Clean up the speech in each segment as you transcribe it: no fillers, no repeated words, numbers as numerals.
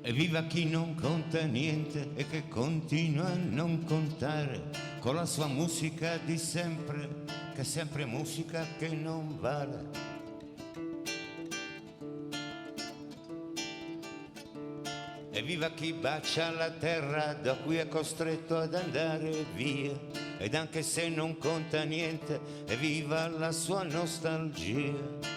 Evviva chi non conta niente e che continua a non contare, con la sua musica di sempre, che è sempre musica che non vale. Evviva chi bacia la terra, da cui è costretto ad andare via, ed anche se non conta niente, evviva la sua nostalgia.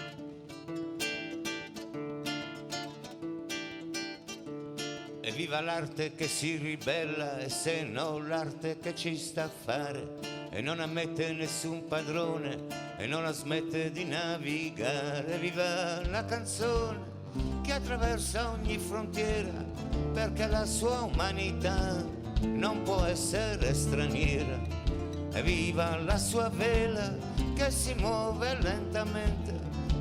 Evviva l'arte che si ribella, e se no l'arte che ci sta a fare, e non ammette nessun padrone e non la smette di navigare. Viva la canzone che attraversa ogni frontiera, perché la sua umanità non può essere straniera. E viva la sua vela che si muove lentamente,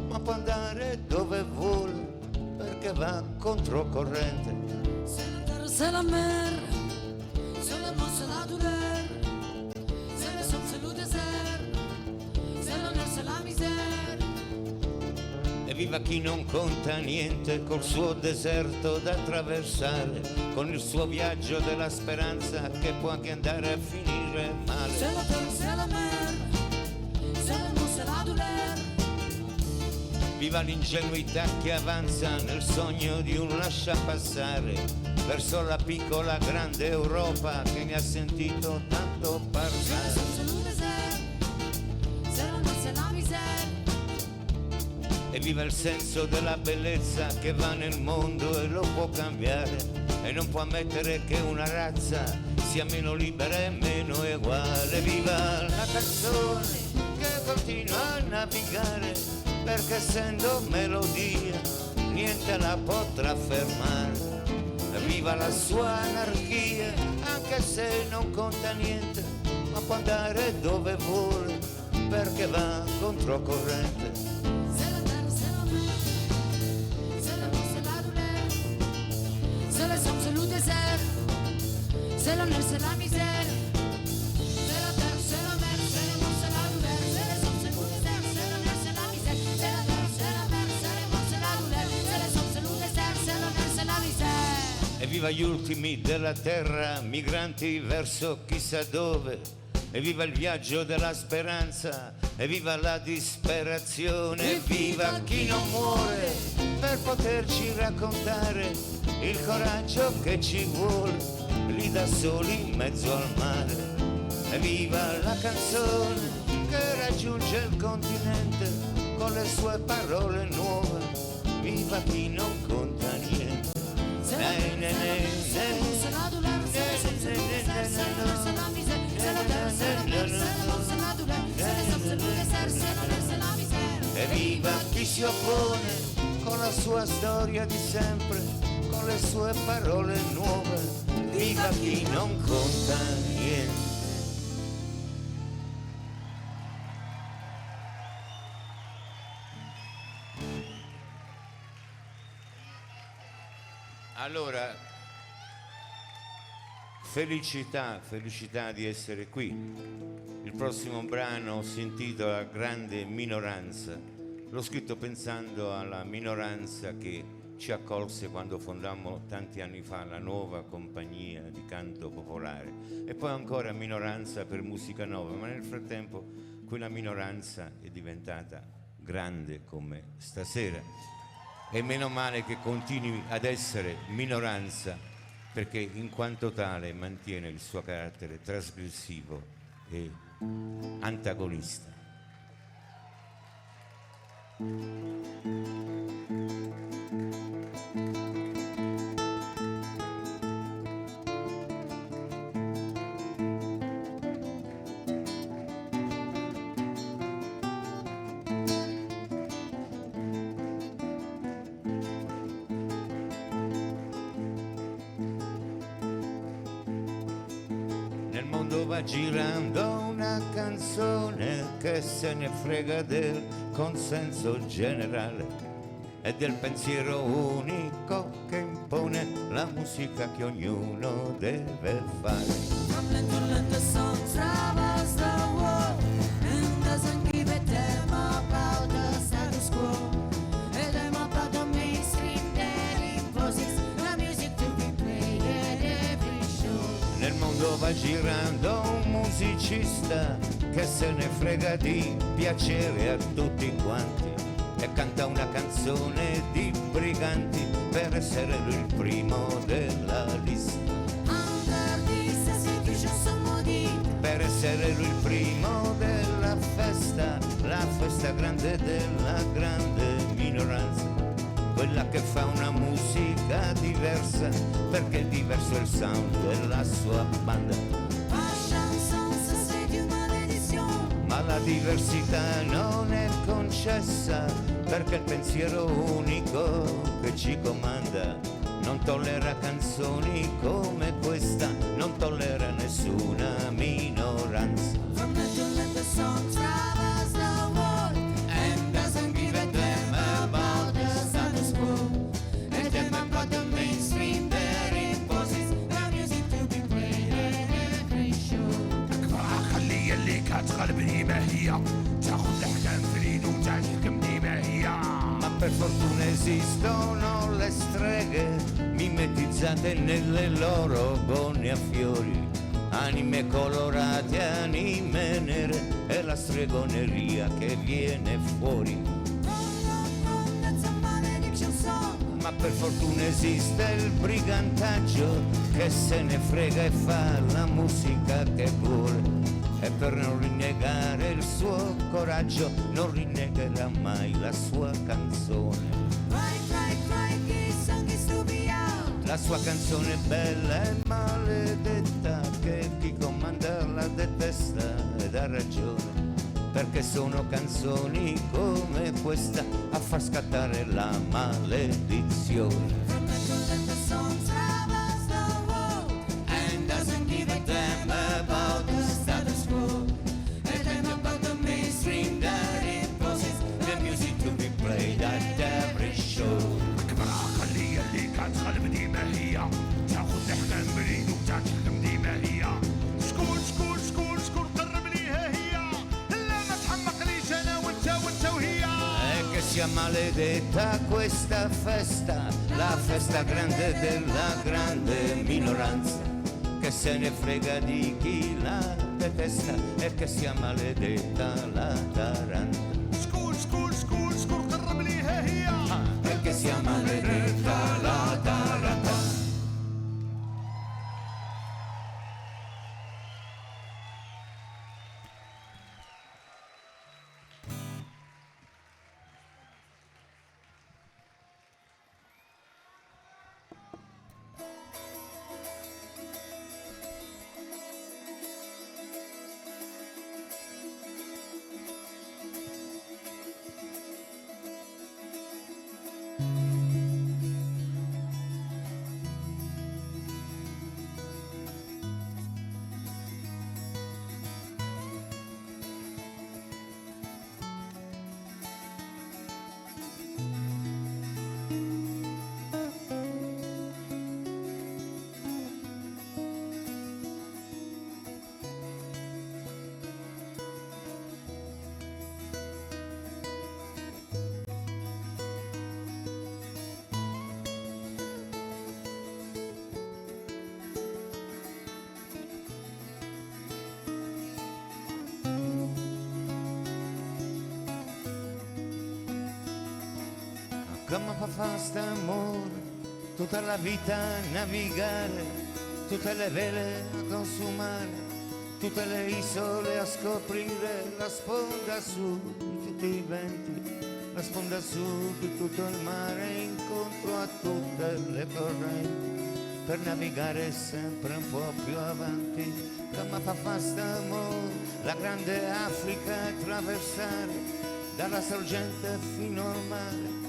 ma può andare dove vuole perché va controcorrente. C'est la mer, c'est la mort, c'est la douleur, c'est le somme, c'est le désert, c'est l'honneur, c'est la misère. E viva chi non conta niente col suo deserto da attraversare, con il suo viaggio della speranza che può anche andare a finire male. C'est la terre, c'est la mer, c'est la mort, c'est la douleur. Viva l'ingenuità che avanza nel sogno di un lasciapassare verso la piccola grande Europa che ne ha sentito tanto parlare. E viva il senso della bellezza che va nel mondo e lo può cambiare, e non può ammettere che una razza sia meno libera e meno uguale. Viva la canzone che continua a navigare, perché essendo melodia niente la potrà fermare. Viva la sua anarchia, anche se non conta niente, ma può andare dove vuole, perché va controcorrente. C'est la terre, c'est la mer, c'est la mort, c'est la douleur, c'est le somme, c'est le désert, c'est l'honneur, c'est la misère. C'est la terre, c'est la mer, c'est la mort, c'est la douleur, c'est le somme, c'est le désert, c'est l'honneur, c'est la misère. C'est la terre, c'est la mer, c'est la mort, c'est la douleur, c'est le somme, c'est le désert, c'est l'honneur, c'est la misère. E viva gli ultimi della terra, migranti verso chissà dove, e viva il viaggio della speranza, e viva la disperazione, e viva chi non muore per poterci raccontare il coraggio che ci vuole lì da soli in mezzo al mare. E viva la canzone che raggiunge il continente con le sue parole nuove, viva chi non conta niente. C'est la douleur, c'est la douleur, c'est la misère. C'est la terre, c'est la mer, c'est la mort, c'est la douleur, c'est le somme, c'est le désert, c'est l'honneur, c'est la misère. E viva chi si oppone con la sua storia di sempre, con le sue parole nuove, viva chi non conta niente. Allora, felicità di essere qui. Il prossimo brano si intitola Grande minoranza. L'ho scritto pensando alla minoranza che ci accolse quando fondammo tanti anni fa la nuova compagnia di canto popolare, e poi ancora minoranza per musica nova, ma nel frattempo quella minoranza è diventata grande come stasera. E meno male che continui ad essere minoranza, perché in quanto tale mantiene il suo carattere trasgressivo e antagonista. Nel mondo va girando una una canzone che se ne frega del consenso generale e del pensiero unico che impone la musica che ognuno deve fare. From the song travels the world and doesn't give a damn about the status quo. A damn about the mainstream that imposes the music to be played at every show. Nel mondo va girando un musicista che se ne frega di piacere a tutti quanti e canta una canzone di briganti per essere lui il primo della lista. Per essere lui il primo della festa, la festa grande della grande minoranza, quella che fa una musica diversa, perché il diverso è il sound della sua banda. Ma la diversità non è concessa, perché il pensiero unico che ci comanda non tollera canzoni come questa, non tollera nessuna minoranza. From the song travels the world and doesn't give a damn about the status quo. A damn about the mainstream that imposes the music to be played at every show. خلي اللي كتغلبني ما هي تاخذ الاحكام في اليد وتحكمني ما هي. Ma per fortuna esistono le streghe mimetizzate nelle loro gonne a fiori, anime colorate, anime nere, è la stregoneria che viene fuori. Ma per fortuna esiste il brigantaggio che se ne frega e fa la musica che vuole, e per non rinnegare il suo coraggio non rinnegherà mai la sua canzone. La sua canzone è bella e maledetta, che chi comanda la detesta ed ha ragione, perché sono canzoni come questa a far scattare la maledizione. تغلبني ما هي تاخذ الاحكام باليد وتحكمني ما هي. شكون شكون شكون شكون قرب لي ها هي، لا ما تحمقليش انا وانت وهي. E che sia maledetta questa festa, la festa grande della grande minoranza, che se ne frega di chi la detesta, e che sia maledetta la taranta. شكون شكون شكون شكون قرب لي ها هي، E che sia maledetta la taranta. Come fa st'amore, tutta la vita a navigare, tutte le vele a consumare, tutte le isole a scoprire, la sponda su di tutti i venti, la sponda su di tutto il mare, incontro a tutte le correnti, per navigare sempre un po' più avanti. Come fa st'amore, la grande Africa attraversare, dalla sorgente fino al mare,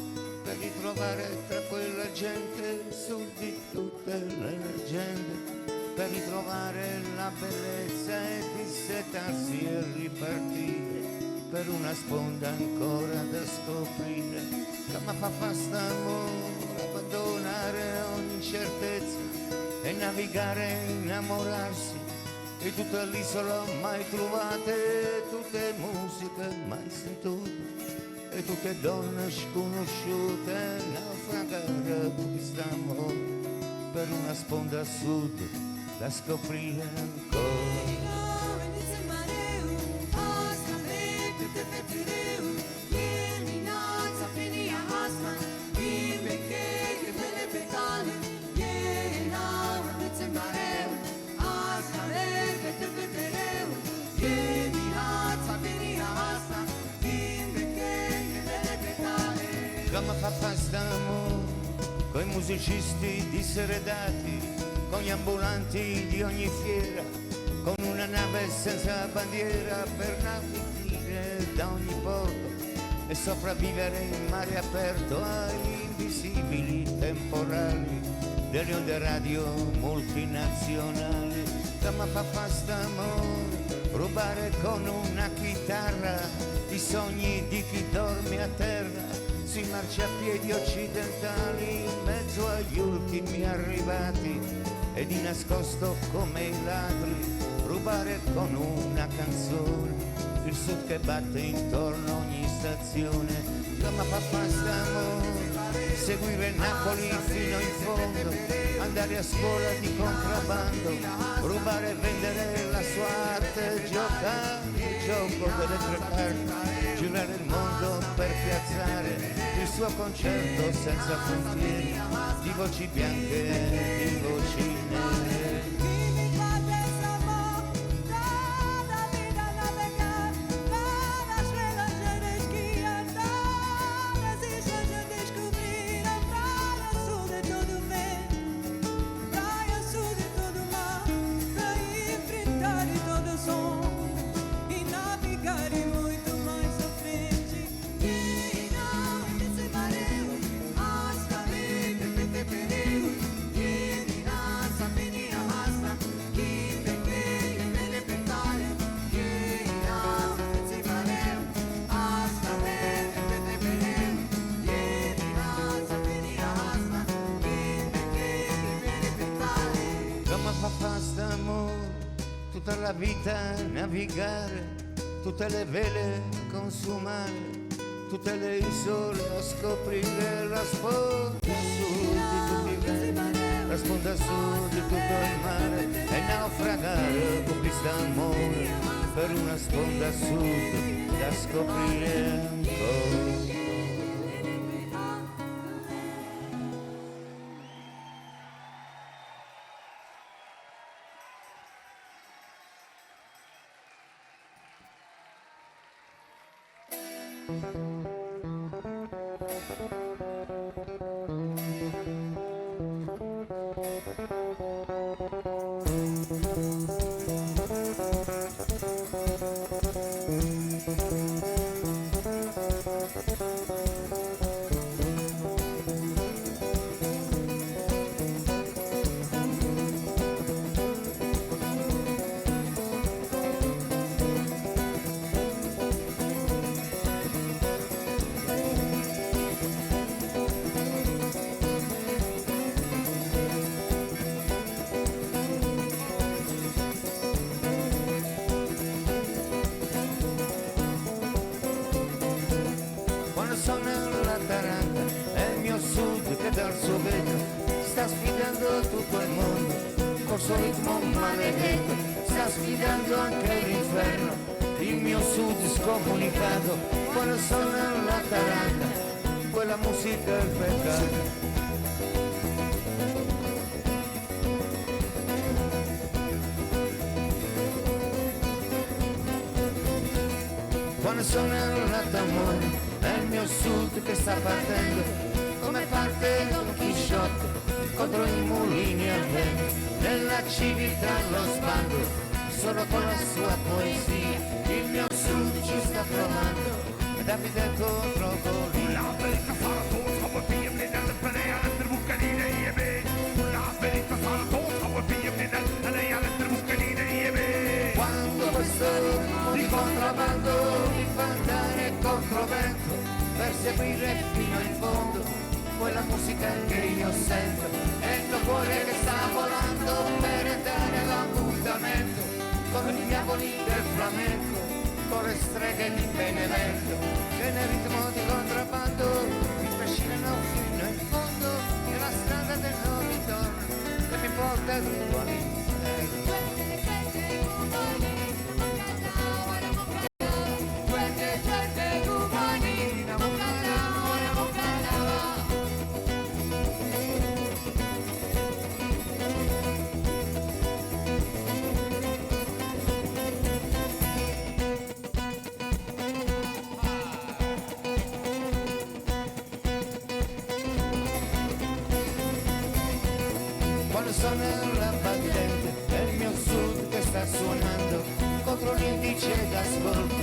per ritrovare tra quella gente su di tutte le leggende per ritrovare la bellezza e dissetarsi e ripartire per una sponda ancora da scoprire. Come fa st'amore, abbandonare ogni incertezza e navigare, innamorarsi di tutta l'isola mai trovate, tutte musiche mai sentute e tutte donne sconosciute, naufragare quest'amore per una sponda a sud da scoprire ancora. Come fa st'amore coi musicisti diseredati, con gli ambulanti di ogni fiera, con una nave senza bandiera per navigare da ogni porto e sopravvivere in mare aperto agli invisibili temporali delle onde radio multinazionali. Come fa st'amore, rubare con una chitarra i sogni di chi dorme a terra sui marciapiedi occidentali in mezzo agli ultimi arrivati e di nascosto come i ladri rubare con una canzone il sud che batte intorno a ogni stazione. Come fa st'amore, seguire Napoli fino in fondo, andare a scuola di contrabbando, rubare e vendere la sua arte, giocare il gioco delle tre carte, girare il mondo per piazzare il suo concerto senza frontiere di voci bianche e di voci nere. Tutta la vita navigare, tutte le vele consumare, tutte le isole a scoprire la sponda sud di tutti i venti, la sponda sud di tutto il mare e naufragare con quest'amore per una sponda sud da scoprire ancora. Sta sfidando tutto il mondo col suo ritmo maledetto, sta sfidando anche l'inferno, il mio sud scomunicato. Quando suona la taranta, quella musica è il peccato. Quando suona la tambora, è il mio sud che sta partendo, come parte Don Chisciotte contro i mulini al vento, nella civiltà lo sbando, solo con la sua poesia, il mio sud ci sta provando, Davide contro Goliat. La verità sarà tutta, vuoi pigliare nel penere, nel bucanile e bene. La verità sarà tutta, vuoi pigliare nel seguire fino in fondo quella musica che io sento, è il tuo cuore che sta volando per andare all'appuntamento con i diavoli del flamenco, con le streghe di Benevento, che nel ritmo di contrabbando mi trascinano fino in fondo nella strada del non ritorno che mi porta giù all'inferno. Sono la battente, è il mio sud che sta suonando contro l'indice d'ascolto,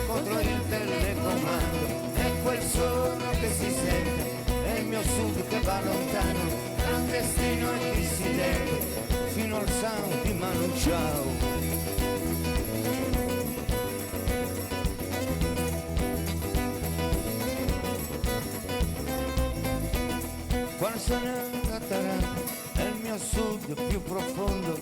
contro il telecomando, è quel suono che si sente, è il mio sud che va lontano, clandestino e dissidente, fino al sound di Manu Ciao. Quando sono cattarato è il mio sud più profondo,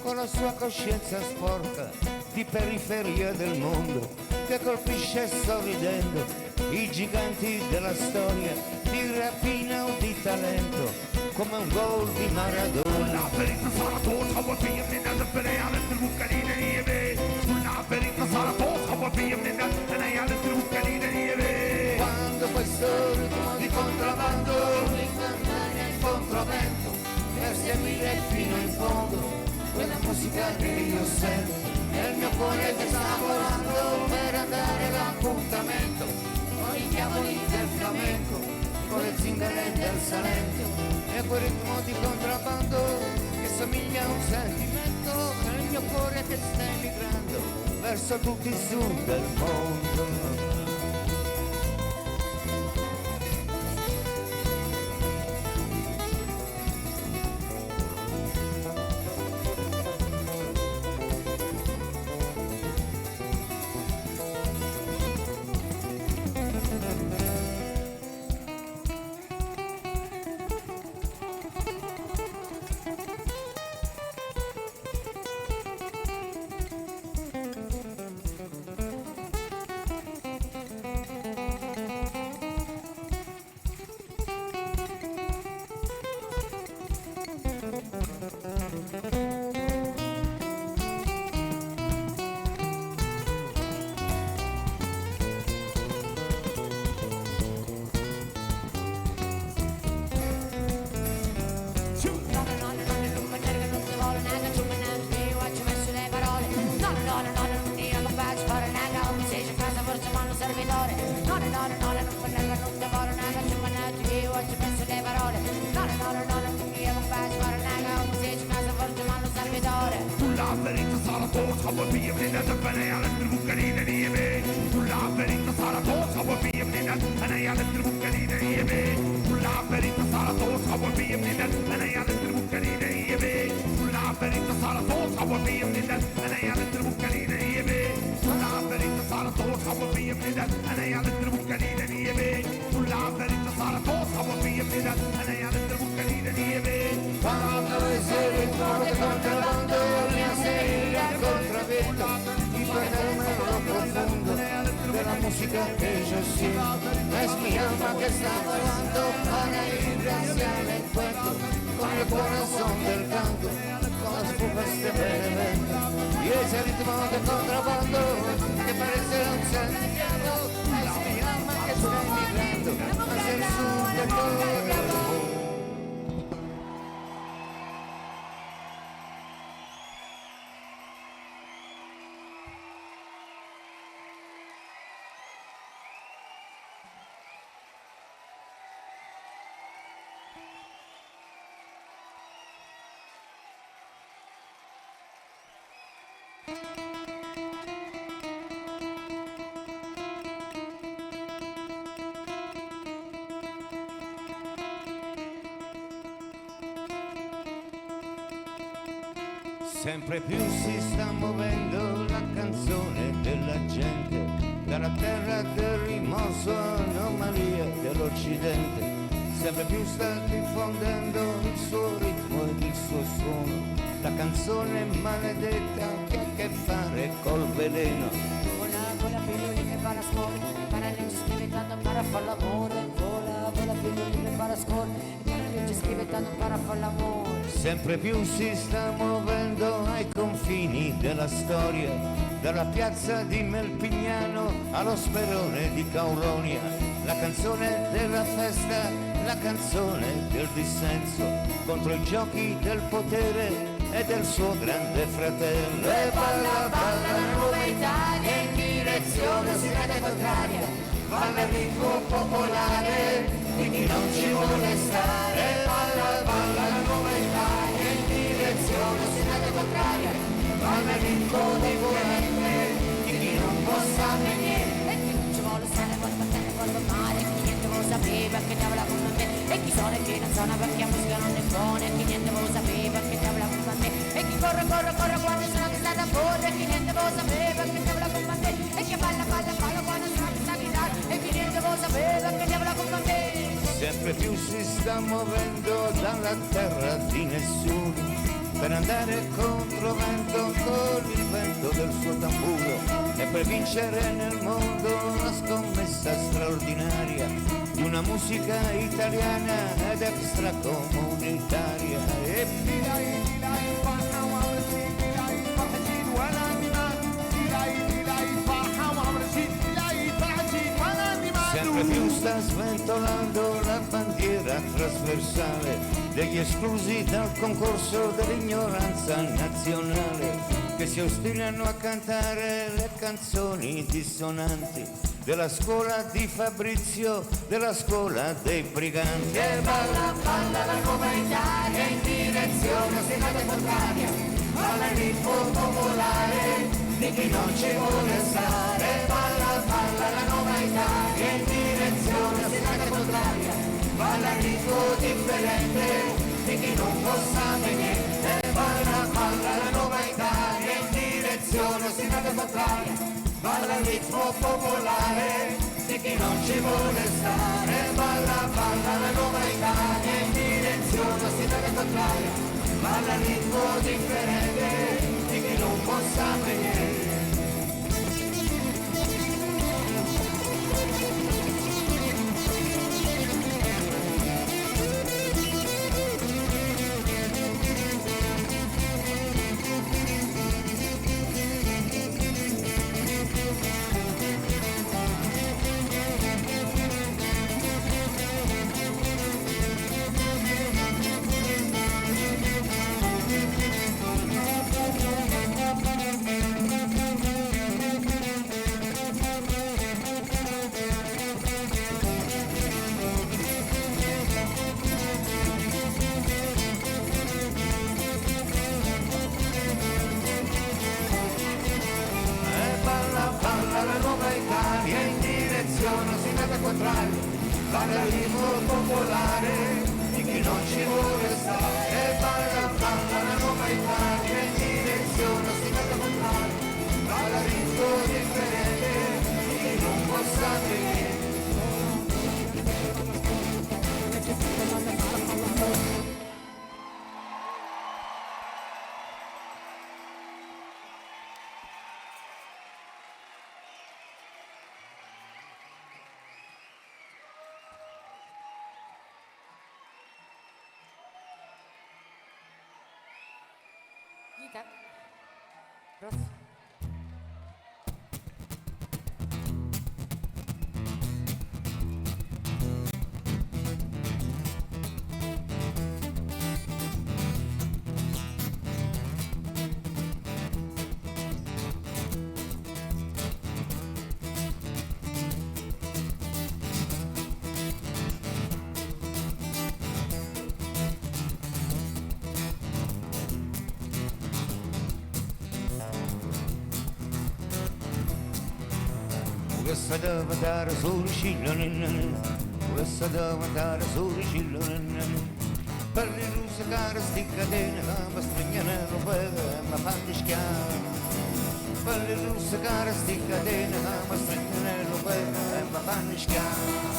con la sua coscienza sporca di periferia del mondo, che colpisce sorridendo i giganti della storia, di rapina o di talento, come un gol di Maradona. La ferita sarà tolta, vuol via minna, per alle truccaline nieve. La ferita sarà tolta, vuol via minna, per alle truccaline nieve. Quando questo ritmo di contrabbando mi mandare in controvento, per seguire fino in fondo quella musica che io sento, è il mio cuore che sta volando per andare all'appuntamento con i diavoli del flamenco, con le zingare del Salento, è quel ritmo di contrabbando che somiglia a un sentimento, è il mio cuore che sta emigrando verso tutti i sud del mondo. Sempre più si sta muovendo la canzone della gente, dalla terra del rimorso, anomalia l'Occidente sempre più sta diffondendo il suo ritmo ed il suo suono. La canzone maledetta che ha a che fare col veleno. Vola pillole che va alla scuola, para legge scrive tanto para far l'amore. Vola pillole che va alla scuola, para legge scrive tanto para far l'amore. Sempre più si sta muovendo ai confini della storia, dalla piazza di Melpignano allo sperone di Cauronia. La canzone della festa, la canzone del dissenso contro i giochi del potere e del suo grande fratello. E balla la nuova Italia in direzione ostinata contraria. Balla il ritmo popolare di chi non ci vuole stare. Balla la nuova Italia in direzione ostinata contraria. Balla il ritmo dei volente di chi non può sapere niente. E chi non ci vuole stare vuole battere, vuole male. Chi niente vuole sapere che diavolo con me. E chi sono e chi non sono perché la musica non è buona. E chi niente vuole sapere che diavolo con me. E chi corre quando sono che sta da correre. E chi niente vuole sapere che diavolo con me. E chi balla quando sono che sta a gridare. E chi niente vuole sapere che diavolo con me. Sempre più si sta muovendo dalla terra di nessuno per andare contro vento con il vento del suo tamburo e per vincere nel mondo una scommessa straordinaria di una musica italiana ed extracomunitaria. E sempre più sta sventolando la bandiera trasversale degli esclusi dal concorso dell'ignoranza nazionale, che si ostinano a cantare le canzoni dissonanti della scuola di Fabrizio, della scuola dei briganti. E balla la nuova Italia in direzione ostinata contraria. Balla il ritmo popolare di chi non ci vuole stare. Balla la nuova Italia in direzione ostinata contraria. Balla il ritmo differente di chi non può sapere niente. Balla la nuova Italia in direzione ostinata contraria. Balla il ritmo popolare di chi non ci vuole stare. Balla la nuova Italia in direzione ostinata contraria. Balla il ritmo differente di chi non può sapere niente. Balla il ritmo popolare di chi non ci vuole stare. E balla la nuova Italia in direzione ostinata contraria. Balla il ritmo differente di chi non può sapere niente. Ross. Questa deve andare sul cielo, questa deve andare sul cielo, per le ruse care sti catene, ma stringono lo beve, ma fanno schiavo. Per le ruse care sti catene, ma stringono lo beve, ma fanno schiavo.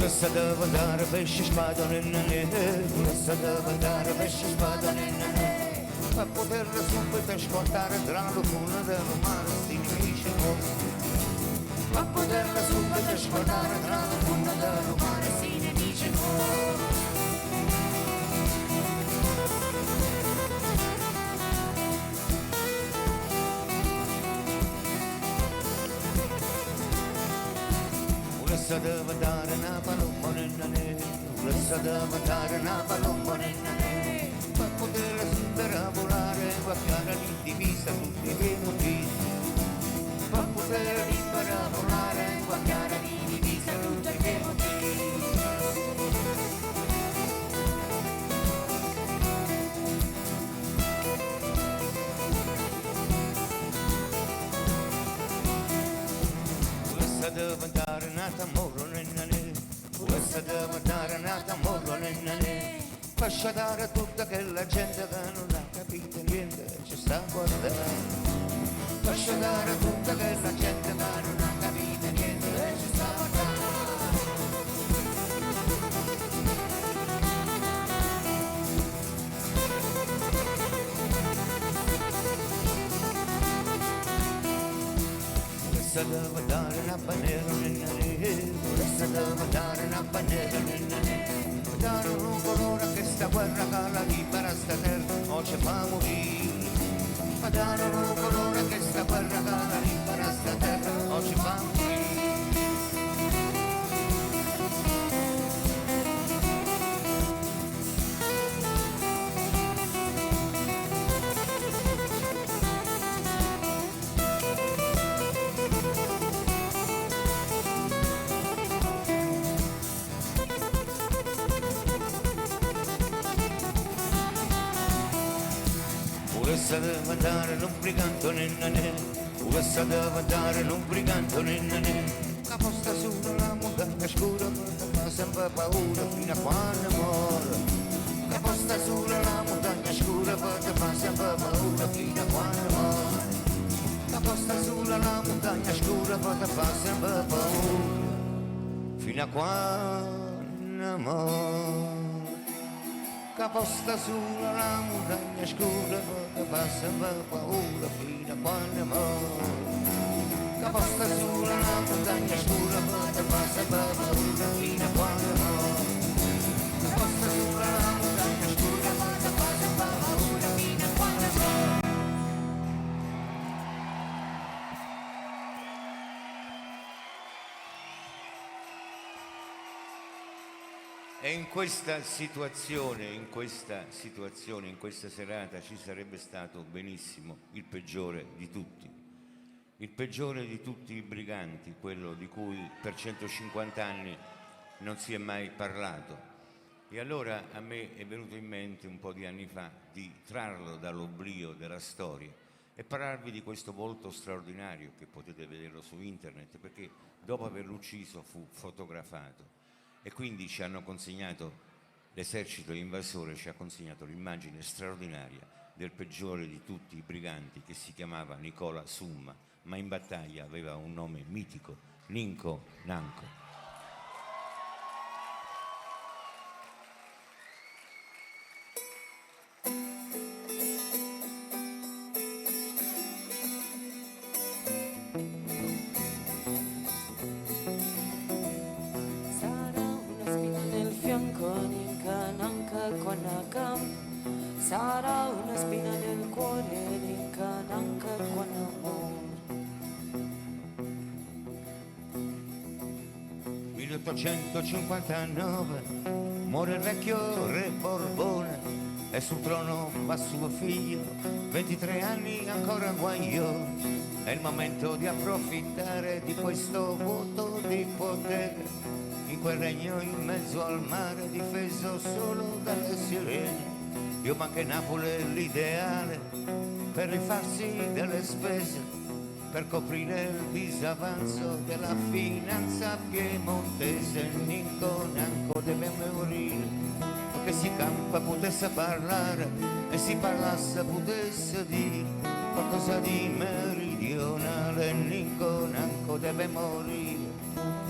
Volesse devo andare pesce spada nella neve, volesse devo andare pesce spada nella neve, per poterla subito scontare tra la luna del mare, sti nemici nostri. Per poterla subito scontare tra la luna del mare, sti nemici nostri. Volesse devo dare una palomba nella neve, volesse devo dare una palomba nella neve, per poter subire a volare, guardare l'indivisa tutti i miei motivi, per poter libera a volare, guardare l'indivisa tutti i miei motivi. Devo andare nata morro nella neve, questa devo andare nata morro nella neve, lascia dare tutta quella gente che non ha capito niente, ci sta a guardare, lascia dare tutta quella gente che non ha capito niente, ci sta a guardare. Questa devo dare una bandiera nella neve, questa devo dare una bandiera nella neve, dare un colore che sta guerra che la libera sta terra, o ci fa morire, ma dare un colore che sta guerra che la libera sta terra, o ci fa morire. Questa devo andare non brigando nella neve, questa devo andare non brigando nella neve, la posta sulla montagna scura, fa sempre paura fino a quando muore, la posta sulla montagna scura, fa sempre paura fino a quando muore, la posta sulla montagna scura, fa sempre paura fino a quando muore. Posta sulla montagna scura, che fa sempre paura fino a quando muore. Posta sulla montagna scura, che fa sempre paura fino a quando muore. Posta sulla montagna scura, che fa sempre paura fino a quando muore. E in questa situazione, in questa serata ci sarebbe stato benissimo il peggiore di tutti i briganti, quello di cui per 150 anni non si è mai parlato. E allora a me è venuto in mente un po' di anni fa di trarlo dall'oblio della storia e parlarvi di questo volto straordinario che potete vederlo su internet, perché dopo averlo ucciso fu fotografato. E quindi ci hanno consegnato, l'esercito invasore ci ha consegnato l'immagine straordinaria del peggiore di tutti i briganti, che si chiamava Nicola Summa, ma in battaglia aveva un nome mitico, Ninco Nanco. Sarà una spina nel cuore, Ninca Nanca con amore. 1859 muore il vecchio re Borbone e sul trono va suo figlio, 23 anni ancora guagliò. È il momento di approfittare di questo vuoto di potere, in quel regno in mezzo al mare difeso solo dalle sirene. Io ma che Napoli è l'ideale per rifarsi delle spese, per coprire il disavanzo della finanza piemontese. Ninco Nanco deve morire, perché si campa potesse parlare e si parlasse potesse dire qualcosa di meridionale. Ninco Nanco deve morire,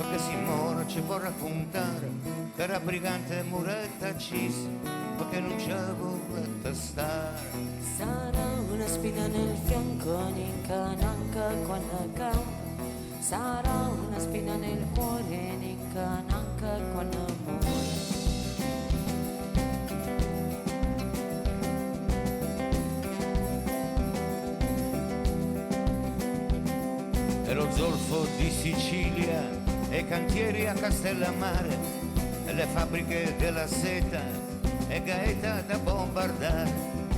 perché si muore ci può raccontare che era brigante muretta accisa perché non c'è voletta stare. Sarà una spina nel fianco, ninca nanca quando campa. Sarà una spina nel cuore, ninca nanca quando muore. E lo zolfo di Sicilia e i cantieri a Castellammare e le fabbriche della seta e Gaeta da bombardare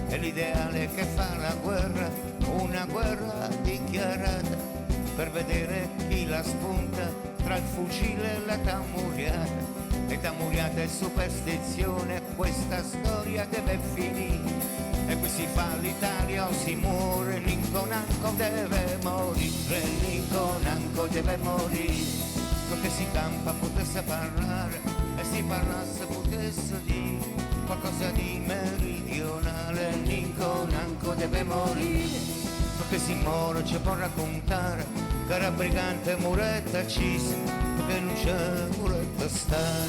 e l'ideale che fa la guerra, una guerra dichiarata per vedere chi la spunta tra il fucile e la tamuriata. E tamuriata è superstizione, questa storia deve finire. E qui si fa l'Italia o si muore, l'inconanco deve morire, l'inconanco deve morire. Perché si campa potesse parlare e si parlasse potesse dire qualcosa di meridionale, l'inconanco deve morire. Perché si muore ci può raccontare che era brigante muretta accisa perché non c'è muretta stare.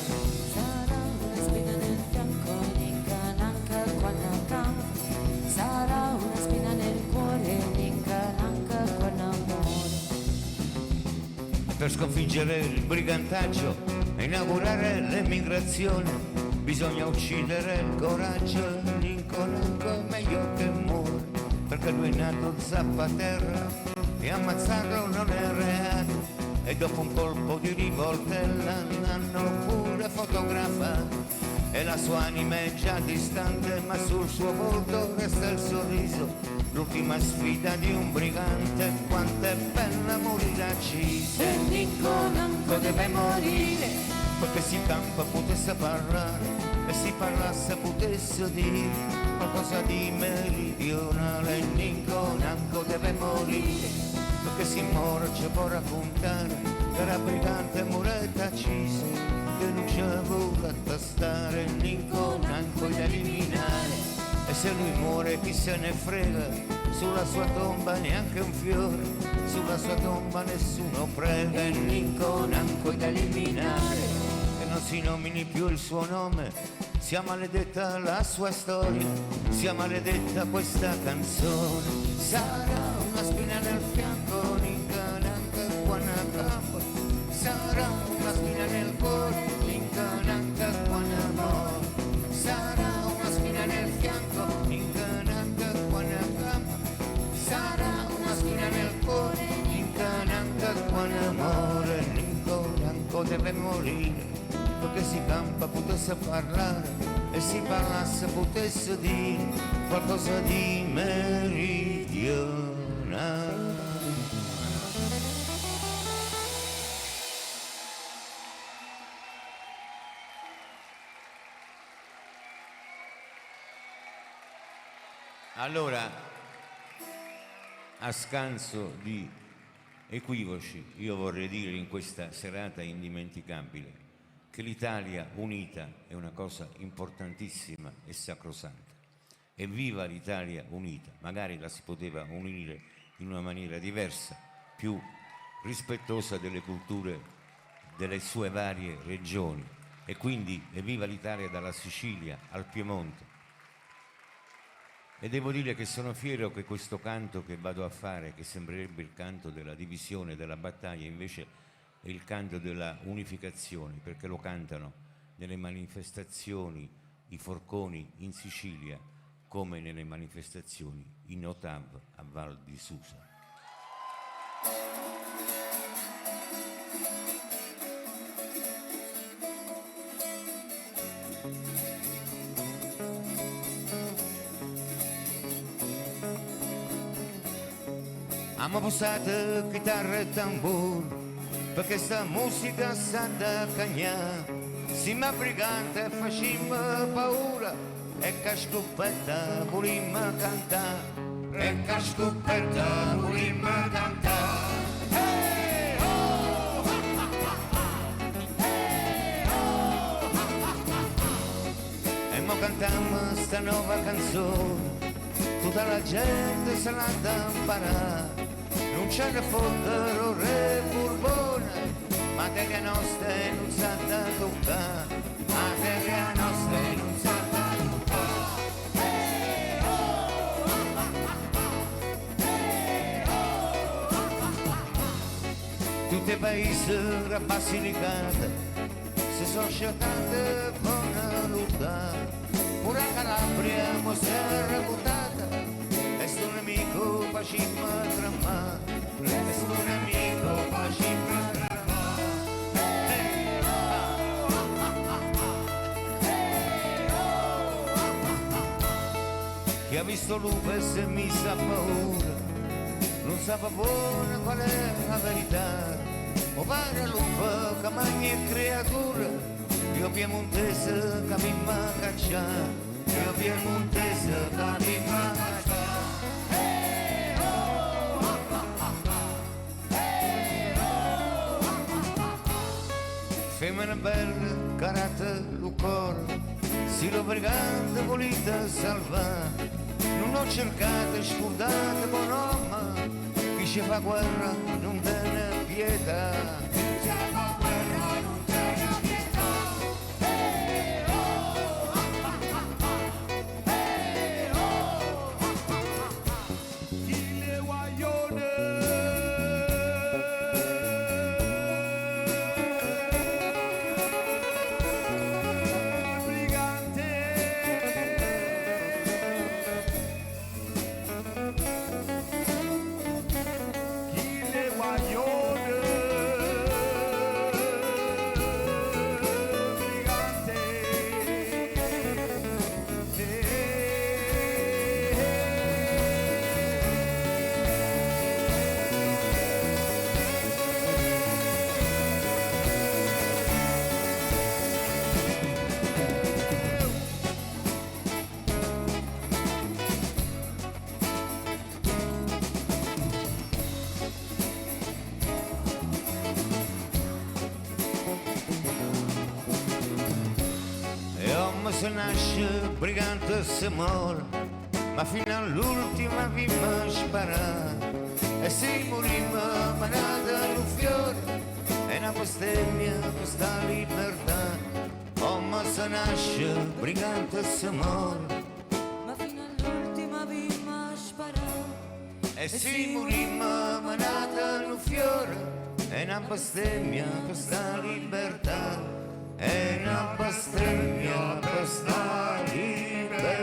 Sarà una spina nel fianco, ninca nanca quando campa. Sarà una spina nel cuore, ninca nanca quando muore. Per sconfiggere il brigantaggio e inaugurare l'emigrazione bisogna uccidere il coraggio, l'inconanco è meglio che muore, perché lui è nato zappaterra e ammazzarlo non è reato. E dopo un colpo di rivoltella l'hanno pure fotografato e la sua anima è già distante ma sul suo volto resta il sorriso. L'ultima sfida di un brigante, quanto è bella morire accisa. E l'inconanco deve morire. Perché si campa potesse parlare e si parlasse potesse dire qualcosa di meridionale, l'inconanco deve morire. Perché si muore ci può raccontare che era brigante muretta accisa che non c'è voletta stare, l'inconanco da eliminare. E se lui muore chi se ne frega, sulla sua tomba neanche un fiore, sulla sua tomba nessuno prega, l'inconanco da eliminare. E non si nomini più il suo nome, sia maledetta la sua storia, sia maledetta questa canzone. Sarà una spina nel fianco, l'inconanca quando campa. Sarà una spina nel cuore, l'inconanca quando muore. Sarà una spina nel fianco, l'inconanca quando campa. Sarà una spina nel cuore, l'inconanca quando muore. L'inconanco deve morire, perché si campa potesse parlare e si parlasse potesse dire qualcosa di meridionale. Allora, a scanso di equivoci, io vorrei dire in questa serata indimenticabile che l'Italia unita è una cosa importantissima e sacrosanta. E viva l'Italia unita! Magari la si poteva unire in una maniera diversa, più rispettosa delle culture delle sue varie regioni. E quindi evviva l'Italia dalla Sicilia al Piemonte. E devo dire che sono fiero che questo canto che vado a fare, che sembrerebbe il canto della divisione, della battaglia, invece è il canto della unificazione, perché lo cantano nelle manifestazioni i forconi in Sicilia come nelle manifestazioni in Otav a Val di Susa. Amo posate chitarra e tamburo perché sta musica sa da cagnà, si ma brigante facimmo paura e che scoperta volimmo cantare, e che scoperta volimmo cantare. Hey, oh, hey, oh, e mo cantammo sta nuova canzone, tutta la gente se l'ha da imparare. Non ce ne fottero re Borbone, ma materia nostra e non sa da toccare, materia nostra e non sa da toccare. Tutti i paesi da Basilicata si sono sceltate con lottare, pure a Calabria mo si è reputata, e sto nemico facimmo tramare, e sto nemico facimmo tramare. Chi ha visto Lupes e mi sa paura, non sa buona qual è la verità. O pare lupo che mangia creatura, io piemontese che mi caccia, io piemontese che mi caccia. Femmina bella, carattere, cuore, si lo brigante volete salvare, non ho cercato scordate con uomo, chi ci fa guerra non te ne pietà. Chi ci fa guerra non te ne pietà. Chi le guaglione brigante. Chi le guaglione Se nasce brigante si muore, ma fino all'ultima vimma sparà, e se morimmo manata un fiore è una bestemmia questa libertà. Uomo se nasce brigante si muore, ma fino all'ultima vimma sparà, e se morimmo manata un fiore è una bestemmia questa libertà. È una bestemmia questa libertà.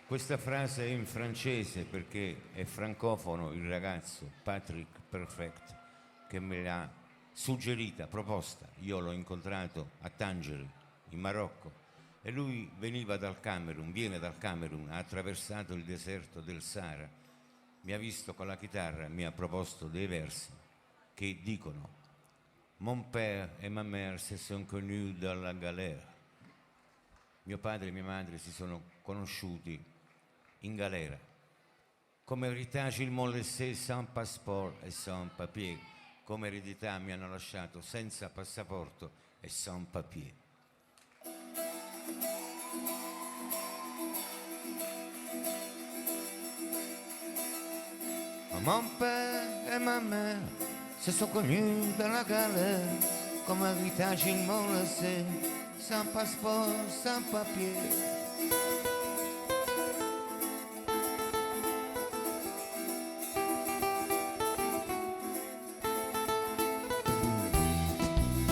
Questa frase è in francese perché è francofono il ragazzo Patrick Perfect che me l'ha suggerita, proposta. Io l'ho incontrato a Tangeri, in Marocco, e lui veniva dal Camerun, viene dal Camerun, ha attraversato il deserto del Sahara, mi ha visto con la chitarra, mi ha proposto dei versi che dicono: Mon père et ma mère se sont connus dans la galère. Mio padre e mia madre si sono conosciuti in galera. Come héritage ils m'ont laissé sans passeport et sans papier. Come eredità mi hanno lasciato senza passaporto e sans papier. Mon père et ma mère se sont connus dans la galère. Comme héritage ils m'ont laissé sans passeport, sans papier.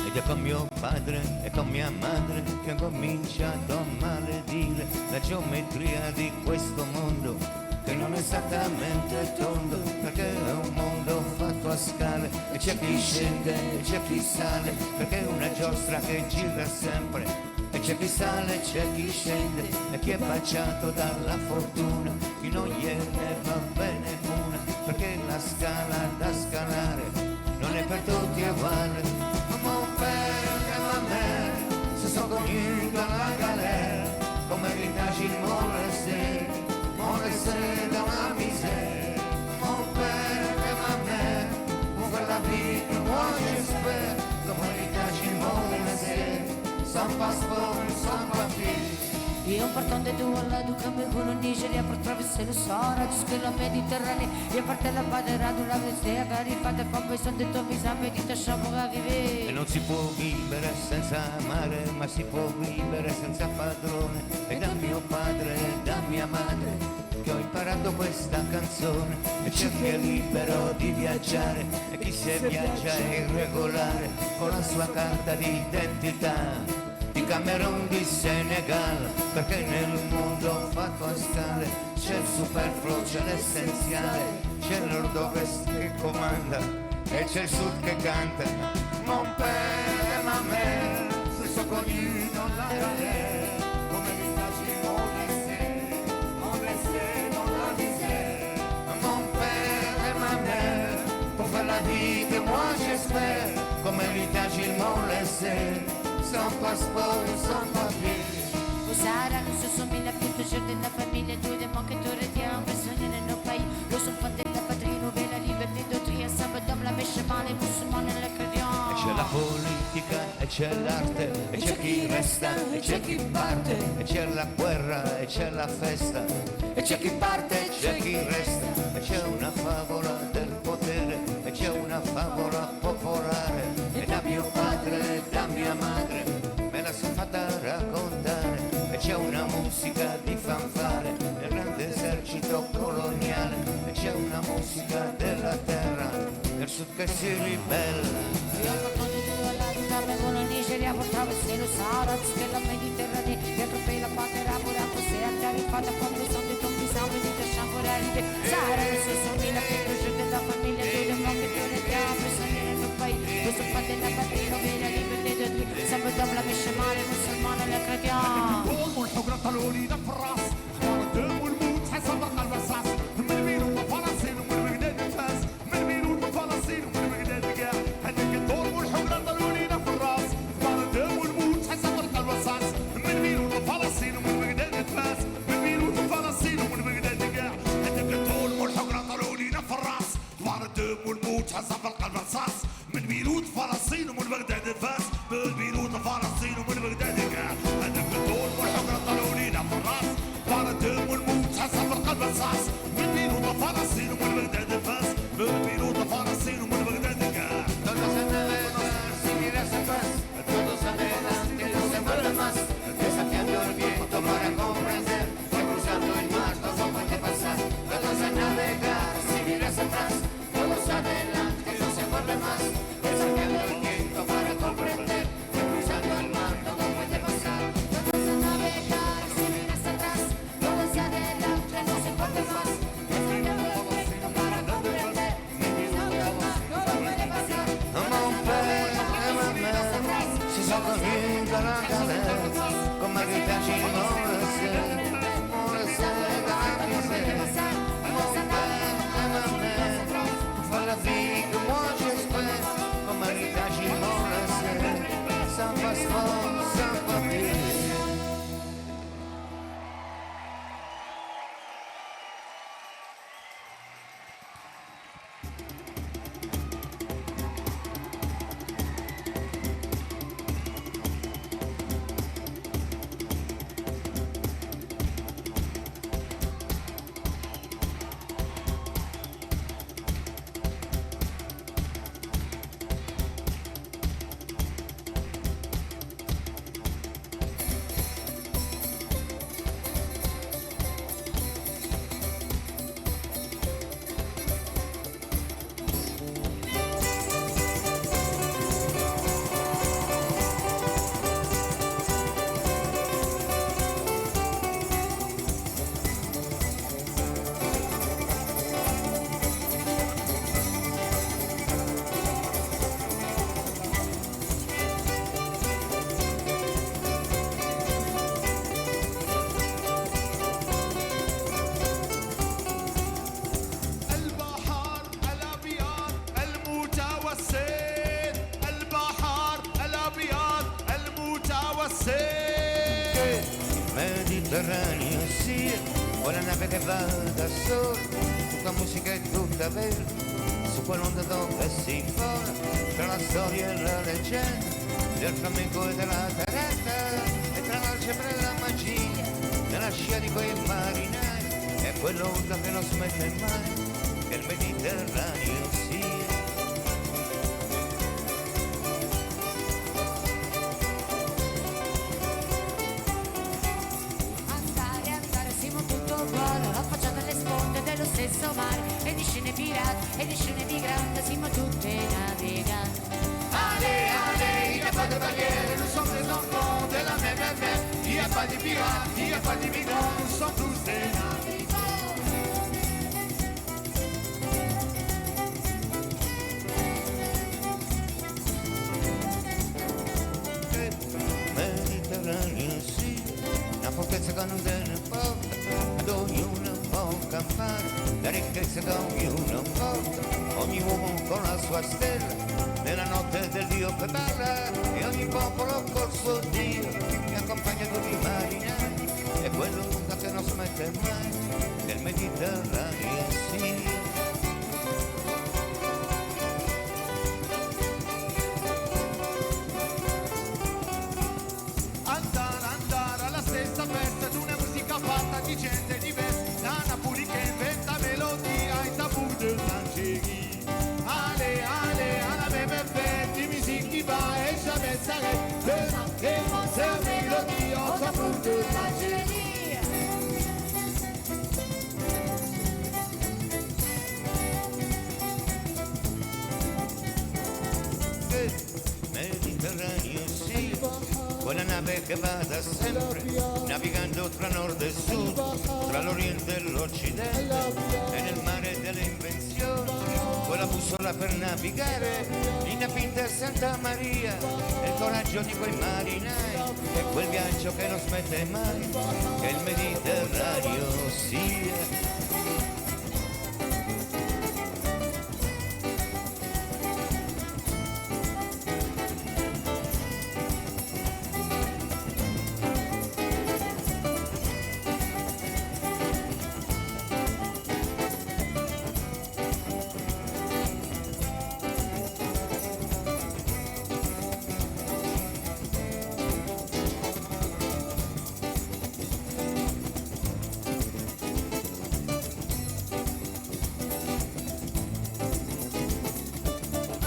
Ed è con mio padre e con mia madre che ho cominciato a maledire la geometria di questo mondo, che non è esattamente tondo, perché è un mondo fatto a scale, e c'è chi scende e c'è chi sale, perché è una giostra che gira sempre, e c'è chi sale e c'è chi scende, e chi è baciato dalla fortuna, chi non gliene va bene una, perché la scala da scalare non è per tutti uguale. Mon père et ma mère se sont connus dans la galère, comme héritage ils m'ont laissé dans la misère. Mon père et ma mère, pour la vie que moi j'espère. sans passeport, sans papier. E un portão de due alla duca me con un Nigeria per attraversare il Sahara giusto la Mediterranea e parte la padera della vestea carifata fa besoin de toi mes amis di lasciamo arrivare. E non si può vivere senza amare, ma si può vivere senza padrone. E da mio padre e da mia madre che ho imparato questa canzone. E c'è chi è libero di viaggiare e chi se viaggia è irregolare con la sua carta di identità. Di Camerun, di Senegal, perché nel mondo fatto a stare c'è il superfluo, c'è l'essenziale, c'è il nord-ovest che comanda e c'è il sud che canta. Mon père, ma mère, se sont connus dans la galère, comme l'image mon laissé dans la misère. Mon père et ma mère, pour faire la vie que moi j'espère, comme l'héritage ils m'ont laissé. Sans passeport, sans papier. Usare non so somiglia più toujours della famiglia, tu de manque tu retiens, bisogna nel nostro paese. Lo son fan della patria, la libertà d'autrui, ensemble dans la méchement, les musulmans le crediamo. E c'è la politica, e c'è l'arte, e c'è chi resta, e c'è chi parte. E c'è la guerra, e c'è la festa, e c'è chi parte, e c'è chi resta. E c'è una favola del potere, e c'è una favola popolare. E da mio padre, e da mia madre, me la son fatta raccontare. E c'è una musica di fanfare nel grande esercito coloniale. E c'è una musica della terra del sud che si ribella. E un portão de due alla duca me con un Nigeria per attraversare il Sahara giusto la Mediterranea e per la padera pure se carifata fa besoin de toi mes amis di lasciamo arrivare. Sahara non so somiglia più toujours della famiglia, tu de manque tu retiens, bisogna nel nostro paese. Lo son fan della patria, la libertà d'autrui, ensemble dans la méchement, les musulmans le crediamo. والحجرة الوليدة في الراس والدم والموت حسب الرصاص من بيروت وفلسطين ومن بغداد الفاس من بيروت وفلسطين ومن بغداد كاع هذيك الدور والحجرة الوليدة في الراس والدم والموت حسب الرصاص من بيروت وفلسطين ومن بغداد الفاس من بيروت وفلسطين ومن بغداد كاع هذيك الدور والحجرة الوليدة في الراس والدم والموت حسب الرصاص من بيروت فلسطين ومن بغداد الفاس من بيروت وفلسطين ومن بغداد كاع هذيك الدور والحجرة الوليدة في الراس والدم والموت حسب القلب الرصاص من بيروت وفلسطين ومن بغداد الفاس من بيروت وفلسطين ومن بغداد كاع Todos a navegar, sin ir hacia atrás, todos adelante, no se vuelve más, desafiando el viento para comprender que cruzando el mar todo puede pasar. Todos a navegar, sin ir hacia atrás, todos adelante, no se vuelve más, desafiando el viento para comprender que cruzando el mar todo puede pasar. Todos a navegar, sin ir hacia atrás, todos adelante, no se vuelve más. Desafiando el viento para comprender que cruzando el mar todo puede pasar. Mon père et ma mère se sont connus dans la galère, comme l'héritage ils m'ont laissé dans la misère. Mon père et ma mère, pour faire la vie que moi j'espère, comme l'héritage ils m'ont laissé, sans passeport, sans papier. Mediterraneo sia, quella nave che va da sola, tutta musica e tutta vera, su quell'onda dove si vola, tra la storia e la leggenda, del flamenco e della tarata, e tra l'algebra e la magia, nella scia di quei marinai, è quell'onda che non smette mai, che il Mediterraneo sia. Andare, siamo tutto uguale, la facciata alle sponde dello stesso mare, e di scene pirate, e di scene di grande, siamo tutte naviganti. Allez, allez, il n'y a pas de barrière, nous sommes des enfants de la même mer. Il n'y a pas de pirates, il n'y a pas d'immigrants, nous sommes tous des navigants. Mediterraneo sì, una fortezza che non tiene porta, ad ognuno può campare, la ricchezza che ognuno porta, ogni uomo con la sua stella, nella notte del Dio che parla, e ogni popolo col suo Dio, che accompagna tutti i marinai, e quell'onda che non smette mai, che il Mediterraneo sia. Andare alla stessa festa di una musica fatta di gente diversa, la Napoli che inventa melodia ai tabù del Tangieri. Ale, ale, alla même fête, die musique qui va et jamais s'arrête, le français mélodie au tabou de l'Algérie. Mediterraneo sì, quella nave che va da sempre, navigando tra nord e sud, tra l'oriente e l'occidente, e nel mare delle invenzioni, quella bussola per navigare, Nina Pinta e Santa Maria, e il coraggio di quei marinai, e quel viaggio che non smette mai, che il Mediterraneo sia.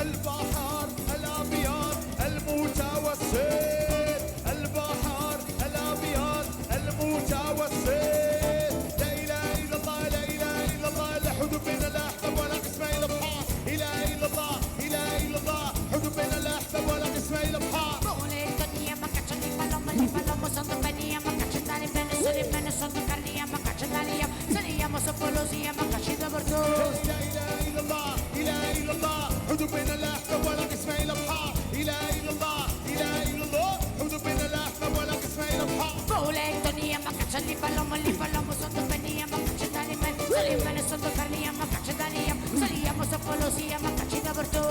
البحر الابيض المتوسط، البحر الابيض المتوسط، لا اله الا الله لا اله الا الله، لا حدود بين الاحباب ولا قسمي البحار، اله الا الله اله الا الله، حدود بين الاحباب ولا قسمي البحار. Boletonía, macacha, ni palomo, son de venía, macacha, dale, bene, son de carnía, macacha, dalía, salíamos a polosía, macacha, de bordo. لا اله الا الله اله الا الله، حدود بين الاحباب ولا قسمي البحار، اله الا الله اله الا الله، حدود بين الاحباب ولا قسمي البحار. Boletonía, macacha, ni palomo, son de venía, macacha, dale, bene, son de carnía, macacha, dalía, salíamos a polosía, macacha, de bordo.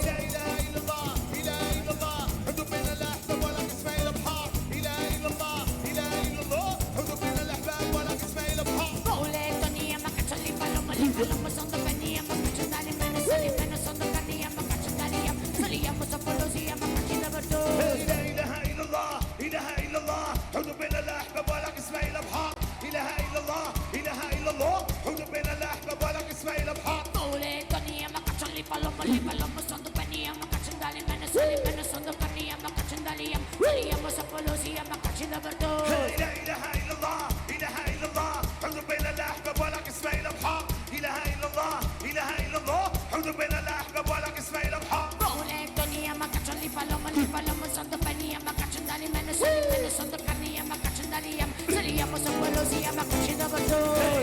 لا اله الا الله اله الا الله، حدود بين الاحباب ولا قسمي البحار، اله الا الله اله الا الله، حدود بين الاحباب ولا قسمي البحار. Boletonía, macacha, ni palomo, son de venía, macacha, dale, bene, son de carnía, macacha, dalía, salíamos a polosía, macacha, de bordo. لا اله الا الله اله الا الله، حدود بين الاحباب ولا قسمي البحار، اله الا الله اله الا الله، حدود بين الاحباب ولا قسمي البحار. Boletonía, macacha, ni palomo, son de venía, macacha, dale, bene, son de carnía, macacha, dalía, salíamos a polosía, macacha, de bordo. لا اله الا الله اله الا الله، حدود بين الاحباب ولا قسمي البحار، اله الا الله اله الا الله، حدود بين الاحباب ولا قسمي البحار. Boletonía, macacha, ni palomo, son de venía, macacha, dale, bene, son de carnía, macacha, dalía, salíamos a polosía, macacha, de bordo.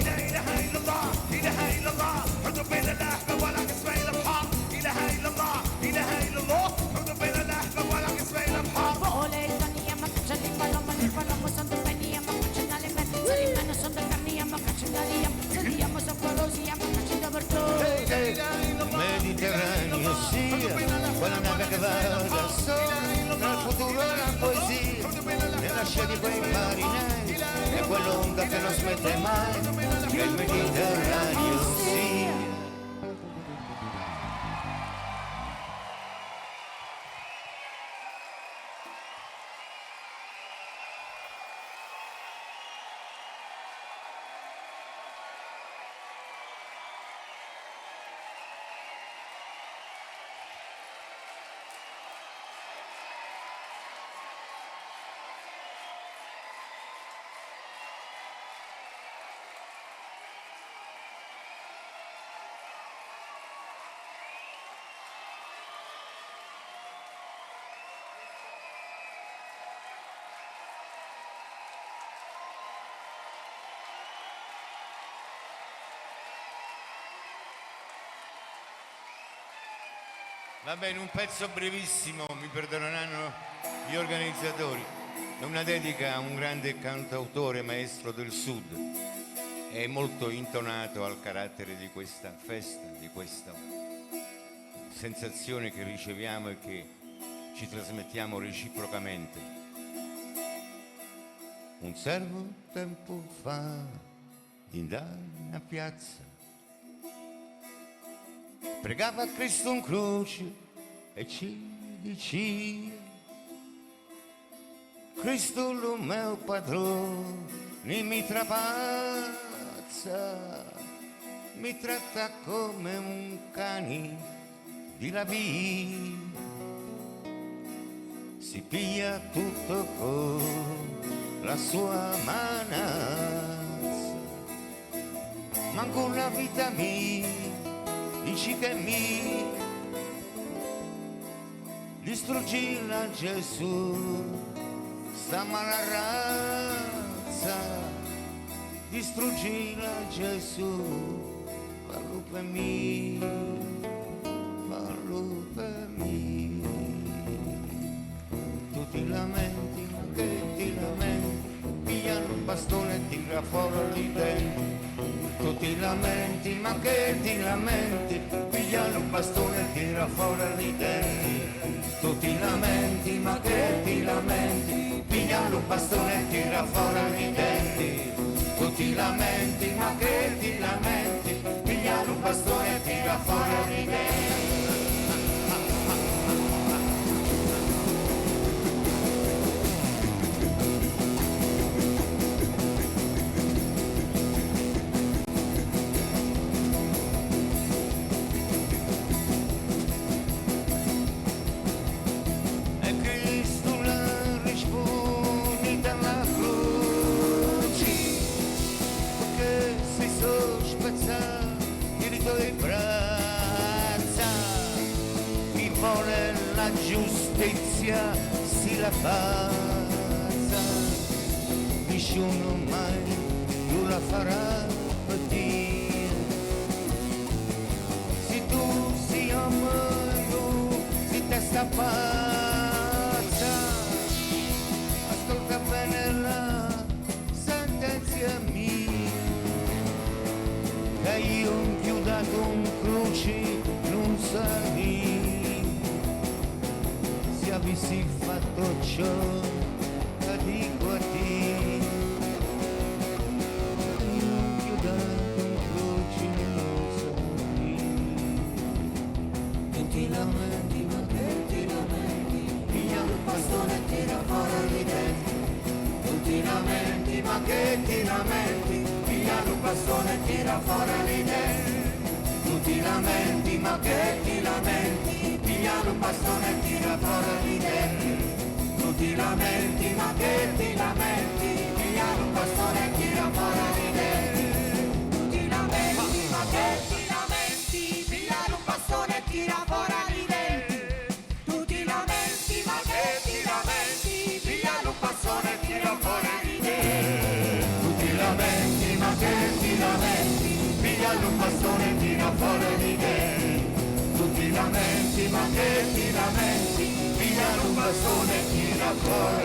لا اله الا الله اله الا الله، حدود بين الاحباب ولا قسمي البحار، اله الا الله اله الا الله، حدود بين الاحباب ولا قسمي البحار. Boletonía, macacha, ni palomo, son de venía, macacha, dale, bene, son de carnía, macacha, dalía, salíamos a polosía, macacha, de bordo. لا اله الا الله Mediterraneo sia, quella nave che va da sola, nel futuro e la poesia, nella scia di quei marinai, e quell'onda che non smette mai, che il Mediterraneo sia. Va bene, un pezzo brevissimo, mi perdoneranno gli organizzatori. È una dedica a un grande cantautore maestro del Sud. È molto intonato al carattere di questa festa, di questa sensazione che riceviamo e che ci trasmettiamo reciprocamente. Un servo tempo fa in a piazza pregava a Cristo in croce e ci diceva: Cristo lo mio padrone mi trapazza, mi tratta come un cane di rapina, si piglia tutto con la sua manazza, manco la vita mia dici che mi distruggila Gesù, sta mala razza, distruggila Gesù, fallo per me, fallo per me. Tu ti lamenti, ma che ti lamenti, pigliano un bastone e tira fuori i denti. Tu ti lamenti, ma che ti lamenti, pigliano un bastone e tira fuori i denti. Tu ti lamenti, ma che ti lamenti, pigliano un bastone e tira fuori i denti. Tu ti lamenti, ma che ti lamenti, pigliano un bastone e tira fuori i denti. Giustizia si la pazza, nessuno mai più la farà partire. Se tu si amato, si testa pazza, ascolta bene la sentenza mia, che io ho chiudato un croce non sarei. Avessi fatto ciò che dico a te, io ho dato un croce non sarei. Tu ti lamenti, ma che ti lamenti, piglia un bastone e tira fuori i denti. Tu ti lamenti, ma che ti lamenti, piglia un bastone e tira fuori i denti. Tu ti lamenti, ma che ti lamenti, pigliano un bastone e tira fuori i denti. Tu ti lamenti, ma che ti lamenti, pigliano un bastone e tira fuori i denti. Tu ti lamenti, ma che ti lamenti, pigliano un bastone e tira fuori i denti. Tu ti lamenti, ma che ti lamenti, pigliano un bastone e tira fuori i denti. Tu ti lamenti, ma che ti lamenti, pigliano un bastone e tira fuori i denti. Tu ti lamenti, ma che ti lamenti, pigliano un bastone e tira fuori